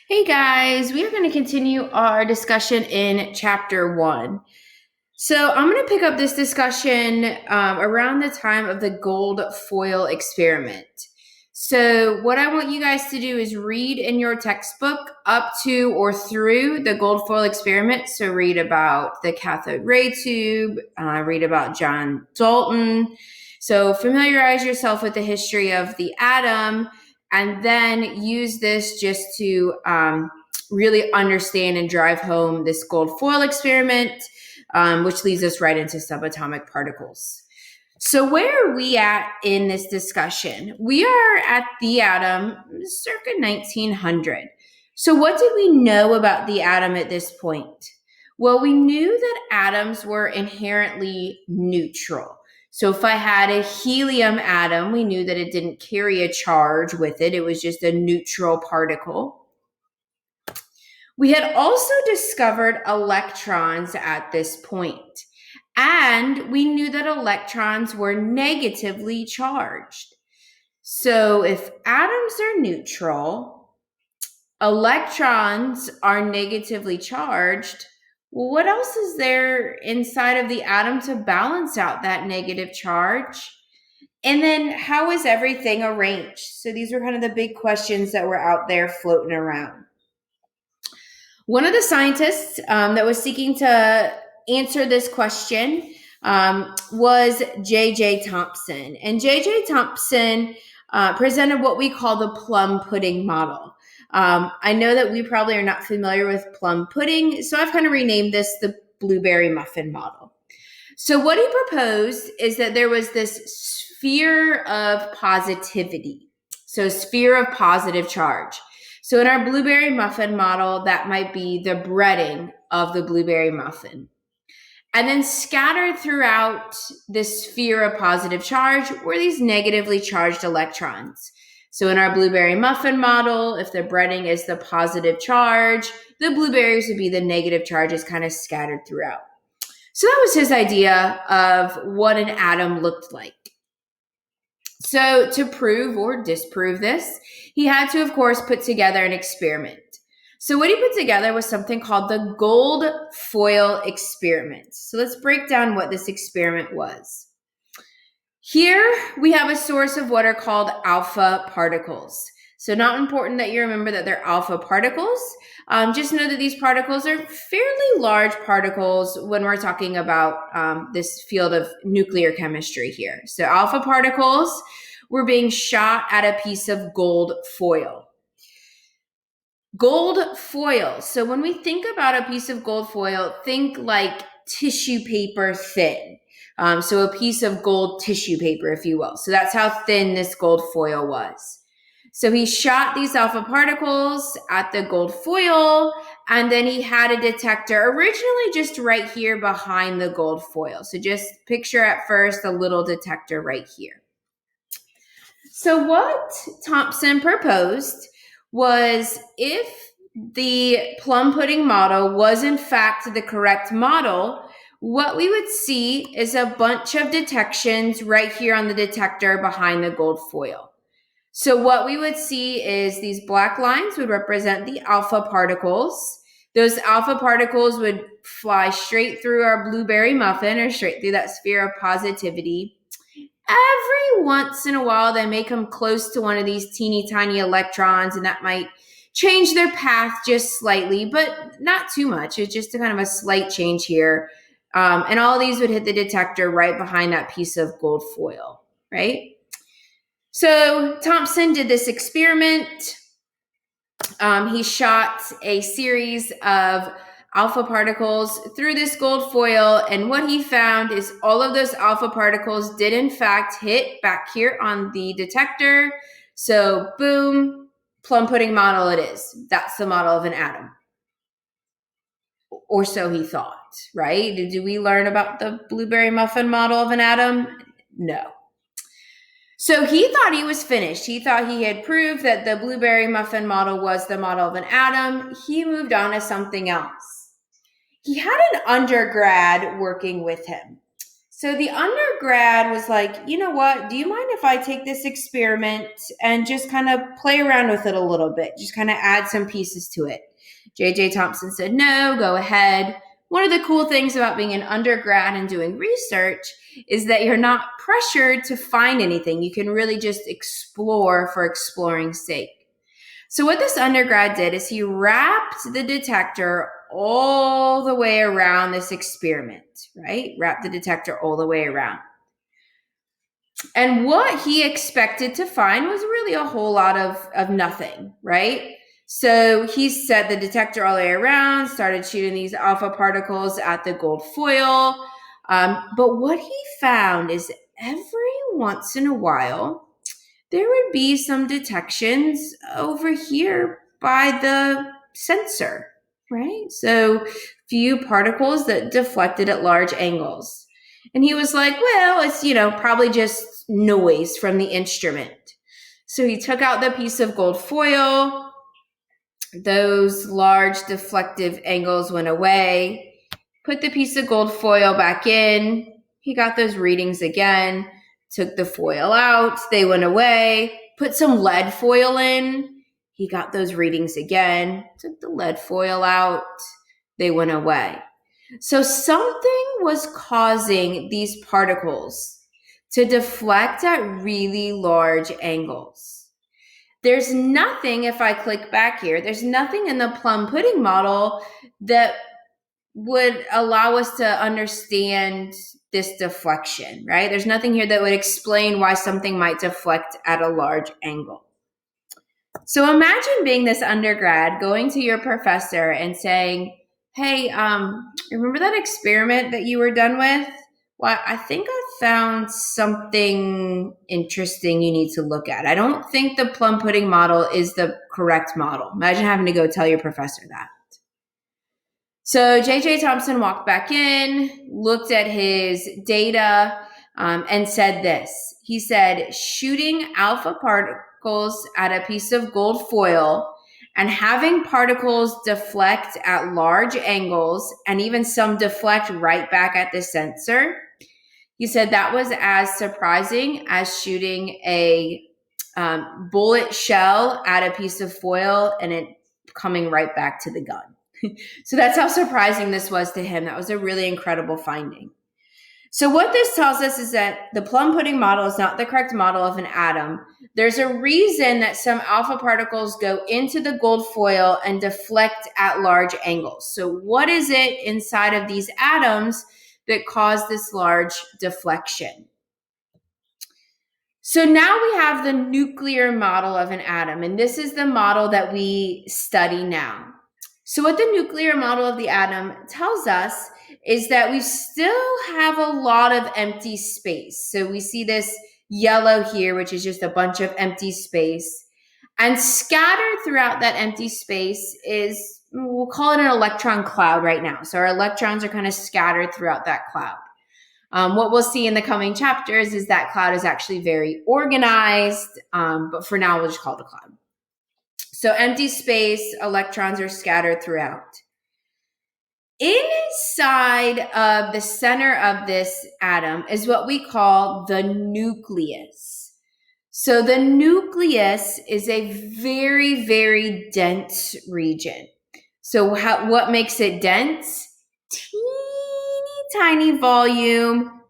Hey guys, we are going to continue our discussion in chapter 1. So I'm going to pick up this discussion around the time of the gold foil experiment. So what I want you guys to do is read in your textbook up to or through the gold foil experiment. So read about the cathode ray tube, read about John Dalton. So familiarize yourself with the history of the atom, and then use this just to really understand and drive home this gold foil experiment, which leads us right into subatomic particles. So where are we at in this discussion? We are at the atom circa 1900. So what did we know about the atom at this point? Well, we knew that atoms were inherently neutral. So if I had a helium atom, we knew that it didn't carry a charge with it. It was just a neutral particle. We had also discovered electrons at this point, and we knew that electrons were negatively charged. So if atoms are neutral, electrons are negatively charged, well, what else is there inside of the atom to balance out that negative charge? And then how is everything arranged? So these were kind of the big questions that were out there floating around. One of the scientists that was seeking to answer this question was J.J. Thomson. And J.J. Thomson presented what we call the plum pudding model. I know that we probably are not familiar with plum pudding, so I've kind of renamed this the blueberry muffin model. So what he proposed is that there was this sphere of positivity, so sphere of positive charge. So in our blueberry muffin model, that might be the breading of the blueberry muffin. And then scattered throughout this sphere of positive charge were these negatively charged electrons. So in our blueberry muffin model, if the breading is the positive charge, the blueberries would be the negative charges kind of scattered throughout. So that was his idea of what an atom looked like. So to prove or disprove this, he had to, of course, put together an experiment. So what he put together was something called the gold foil experiment. So let's break down what this experiment was. Here we have a source of what are called alpha particles. So not important that you remember that they're alpha particles. Just know that these particles are fairly large particles when we're talking about this field of nuclear chemistry here. So alpha particles were being shot at a piece of gold foil. Gold foil. So when we think about a piece of gold foil, think like tissue paper thin. So a piece of gold tissue paper, if you will. So that's how thin this gold foil was. So he shot these alpha particles at the gold foil, and then he had a detector originally just right here behind the gold foil. So just picture at first a little detector right here. So what Thomson proposed was, if the plum pudding model was in fact the correct model, what we would see is a bunch of detections right here on the detector behind the gold foil. So what we would see is these black lines would represent the alpha particles. Those alpha particles would fly straight through our blueberry muffin, or straight through that sphere of positivity. Every once in a while, they may come close to one of these teeny tiny electrons, and that might change their path just slightly, but not too much. It's just a kind of a slight change here. And all these would hit the detector right behind that piece of gold foil, right? So Thomson did this experiment. He shot a series of alpha particles through this gold foil, and what he found is all of those alpha particles did in fact hit back here on the detector. So boom, plum pudding model it is. That's the model of an atom. Or so he thought, right? Did we learn about the blueberry muffin model of an atom? No. So he thought he was finished. He thought he had proved that the blueberry muffin model was the model of an atom. He moved on to something else. He had an undergrad working with him. So the undergrad was like, you know what? Do you mind if I take this experiment and just kind of play around with it a little bit? Just kind of add some pieces to it. J.J. Thompson said, no, go ahead. One of the cool things about being an undergrad and doing research is that you're not pressured to find anything. You can really just explore for exploring's sake. So what this undergrad did is he wrapped the detector all the way around this experiment, right? Wrapped the detector all the way around. And what he expected to find was really a whole lot of nothing, right? So he set the detector all the way around, started shooting these alpha particles at the gold foil. But what he found is every once in a while, there would be some detections over here by the sensor, right? So few particles that deflected at large angles. And he was like, well, it's, probably just noise from the instrument. So he took out the piece of gold foil. Those large deflective angles went away. Put the piece of gold foil back in. He got those readings again. Took the foil out. They went away. Put some lead foil in. He got those readings again. Took the lead foil out. They went away. So something was causing these particles to deflect at really large angles. There's nothing, if I click back here, there's nothing in the Plum pudding model that would allow us to understand this deflection, right? There's nothing here that would explain why something might deflect at a large angle. So imagine being this undergrad, going to your professor and saying, hey, remember that experiment that you were done with? Well, I think I found something interesting you need to look at. I don't think the plum pudding model is the correct model. Imagine having to go tell your professor that. So J.J. Thompson walked back in, looked at his data, and said this. He said, shooting alpha particles at a piece of gold foil and having particles deflect at large angles and even some deflect right back at the sensor, he said that was as surprising as shooting a bullet shell at a piece of foil and it coming right back to the gun. So that's how surprising this was to him. That was a really incredible finding. So what this tells us is that the plum pudding model is not the correct model of an atom. There's a reason that some alpha particles go into the gold foil and deflect at large angles. So what is it inside of these atoms that cause this large deflection? So now we have the nuclear model of an atom, and this is the model that we study now. So what the nuclear model of the atom tells us is that we still have a lot of empty space. So we see this yellow here, which is just a bunch of empty space. And scattered throughout that empty space is, we'll call it an electron cloud right now. So our electrons are kind of scattered throughout that cloud. What we'll see in the coming chapters is that cloud is actually very organized, but for now we'll just call it a cloud. So empty space, electrons are scattered throughout. Inside of the center of this atom is what we call the nucleus. So the nucleus is a very, very dense region. So what makes it dense? Teeny tiny volume,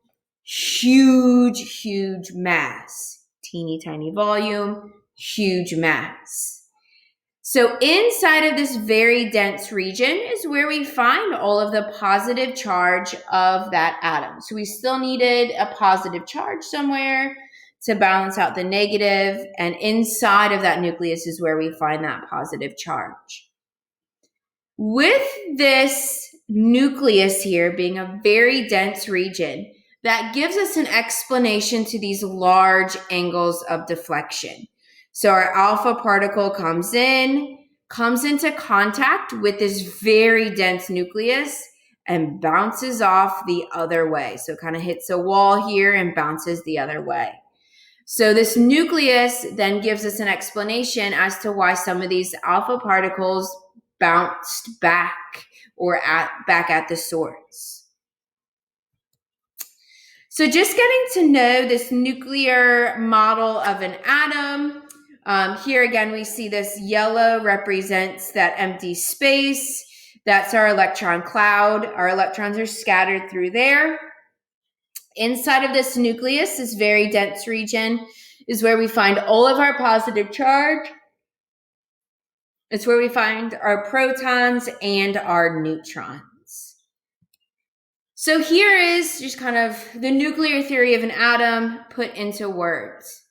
huge, huge mass. Teeny tiny volume, huge mass. So inside of this very dense region is where we find all of the positive charge of that atom. So we still needed a positive charge somewhere to balance out the negative, and inside of that nucleus is where we find that positive charge. With this nucleus here being a very dense region, that gives us an explanation to these large angles of deflection. So our alpha particle comes into contact with this very dense nucleus and bounces off the other way. So it kind of hits a wall here and bounces the other way. So this nucleus then gives us an explanation as to why some of these alpha particles bounced back or back at the source. So just getting to know this nuclear model of an atom. Here again, we see this yellow represents that empty space. That's our electron cloud. Our electrons are scattered through there. Inside of this nucleus, this very dense region, is where we find all of our positive charge. It's where we find our protons and our neutrons. So here is just kind of the nuclear theory of an atom put into words.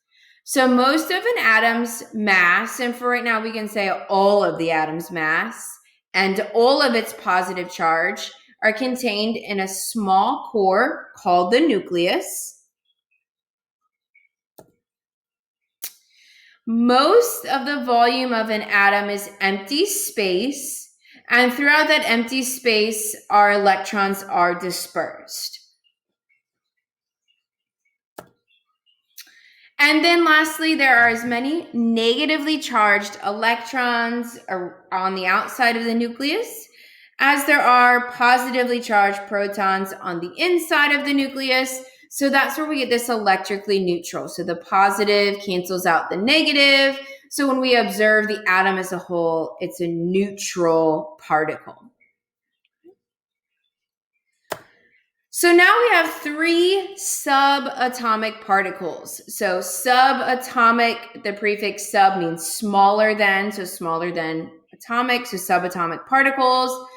So most of an atom's mass, and for right now we can say all of the atom's mass and all of its positive charge, are contained in a small core called the nucleus. Most of the volume of an atom is empty space, and throughout that empty space, our electrons are dispersed. And then lastly, there are as many negatively charged electrons on the outside of the nucleus as there are positively charged protons on the inside of the nucleus. So that's where we get this electrically neutral. So the positive cancels out the negative. So when we observe the atom as a whole, it's a neutral particle. So now we have 3 subatomic particles. So subatomic, the prefix sub means smaller than, so smaller than atomic, so subatomic particles.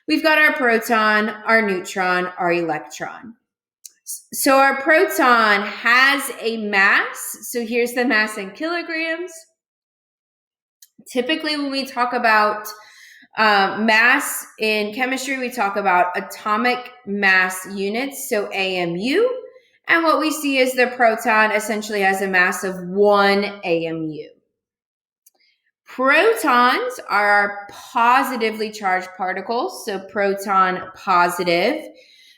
We've got our proton, our neutron, our electron. So our proton has a mass. So here's the mass in kilograms. Typically when we talk about mass in chemistry, we talk about atomic mass units, so AMU. And what we see is the proton essentially has a mass of 1 AMU. Protons are positively charged particles, so proton positive.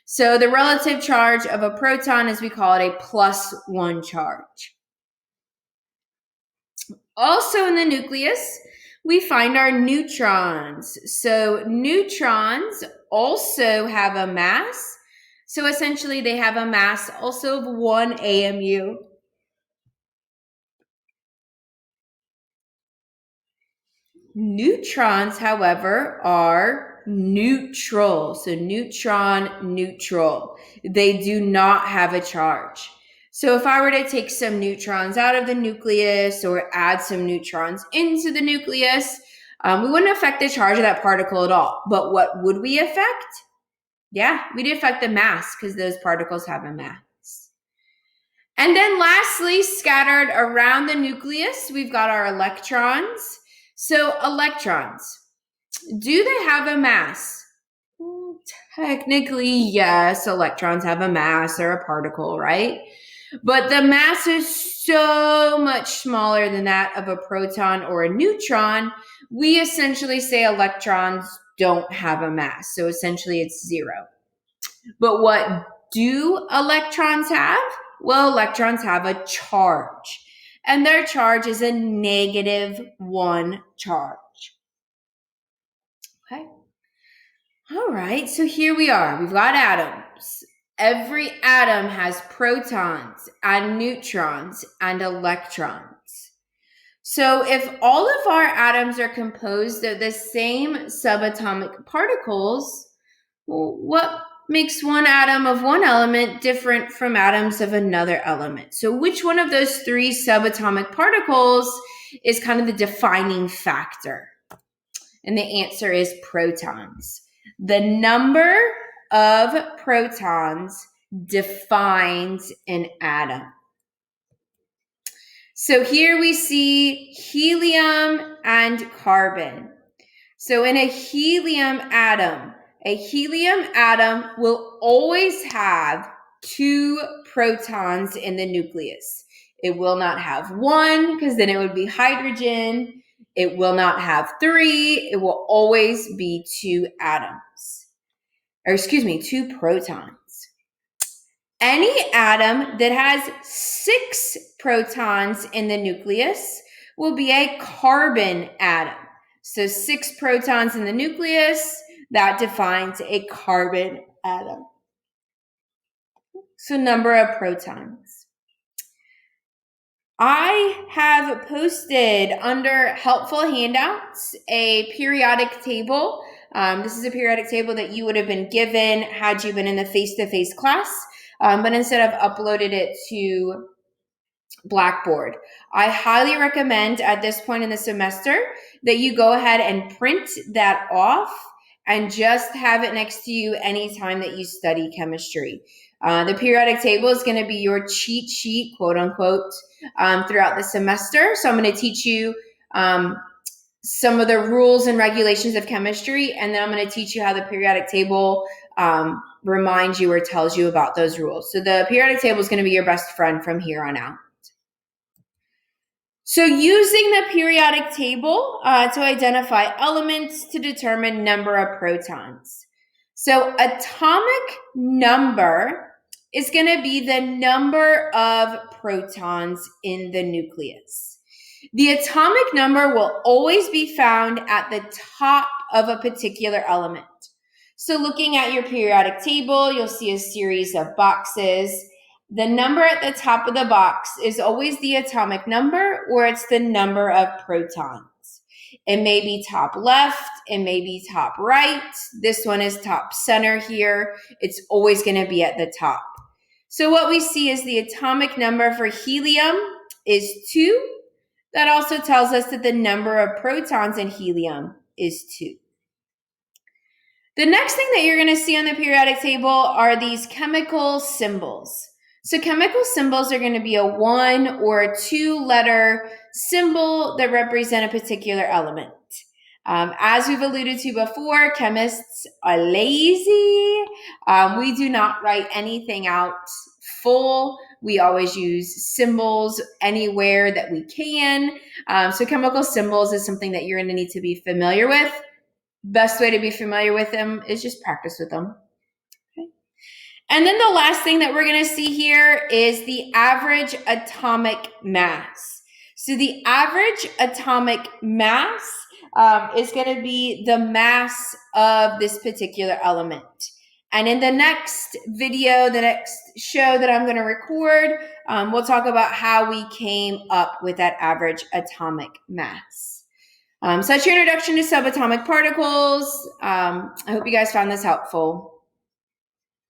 So the relative charge of a proton is, we call it a +1 charge. Also in the nucleus, we find our neutrons. So neutrons also have a mass. So essentially they have a mass also of 1 AMU. Neutrons, however, are neutral. So neutron, neutral. They do not have a charge. So if I were to take some neutrons out of the nucleus or add some neutrons into the nucleus, we wouldn't affect the charge of that particle at all. But what would we affect? Yeah, we'd affect the mass because those particles have a mass. And then lastly, scattered around the nucleus, we've got our electrons. So electrons, do they have a mass? Technically, yes, electrons have a mass. They're a particle, right? But the mass is so much smaller than that of a proton or a neutron. We essentially say electrons don't have a mass. So essentially it's 0. But what do electrons have? Well, electrons have a charge. And their charge is a -1 charge. Okay. All right, so here we are. We've got atoms. Every atom has protons and neutrons and electrons. So if all of our atoms are composed of the same subatomic particles, well, what makes one atom of one element different from atoms of another element? So which one of those 3 subatomic particles is kind of the defining factor? And the answer is protons. The number of protons defines an atom. So here we see helium and carbon. So in a helium atom will always have 2 protons in the nucleus. It will not have 1 because then it would be hydrogen. It will not have 3. It will always be 2 2 protons. Any atom that has 6 protons in the nucleus will be a carbon atom. So 6 protons in the nucleus, that defines a carbon atom. So number of protons. I have posted under helpful handouts a periodic table. This is a periodic table that you would have been given had you been in the face-to-face class, but instead I've uploaded it to Blackboard. I highly recommend at this point in the semester that you go ahead and print that off and just have it next to you anytime that you study chemistry. The periodic table is going to be your cheat sheet, quote unquote, throughout the semester. So I'm going to teach you some of the rules and regulations of chemistry, and then I'm going to teach you how the periodic table reminds you or tells you about those rules. So the periodic table is going to be your best friend from here on out. So using the periodic table to identify elements to determine number of protons. So atomic number is going to be the number of protons in the nucleus. The atomic number will always be found at the top of a particular element. So looking at your periodic table, you'll see a series of boxes. The number at the top of the box is always the atomic number, or it's the number of protons. It may be top left, it may be top right. This one is top center here. It's always going to be at the top. So what we see is the atomic number for helium is 2. That also tells us that the number of protons in helium is 2. The next thing that you're going to see on the periodic table are these chemical symbols. So chemical symbols are going to be a 1 or a 2-letter symbol that represent a particular element. As we've alluded to before, chemists are lazy. We do not write anything out full. We always use symbols anywhere that we can. So chemical symbols is something that you're going to need to be familiar with. Best way to be familiar with them is just practice with them. Okay. And then the last thing that we're going to see here is the average atomic mass. So the average atomic mass is going to be the mass of this particular element. And in the next video, the next show that I'm going to record, we'll talk about how we came up with that average atomic mass. So that's your introduction to subatomic particles. I hope you guys found this helpful.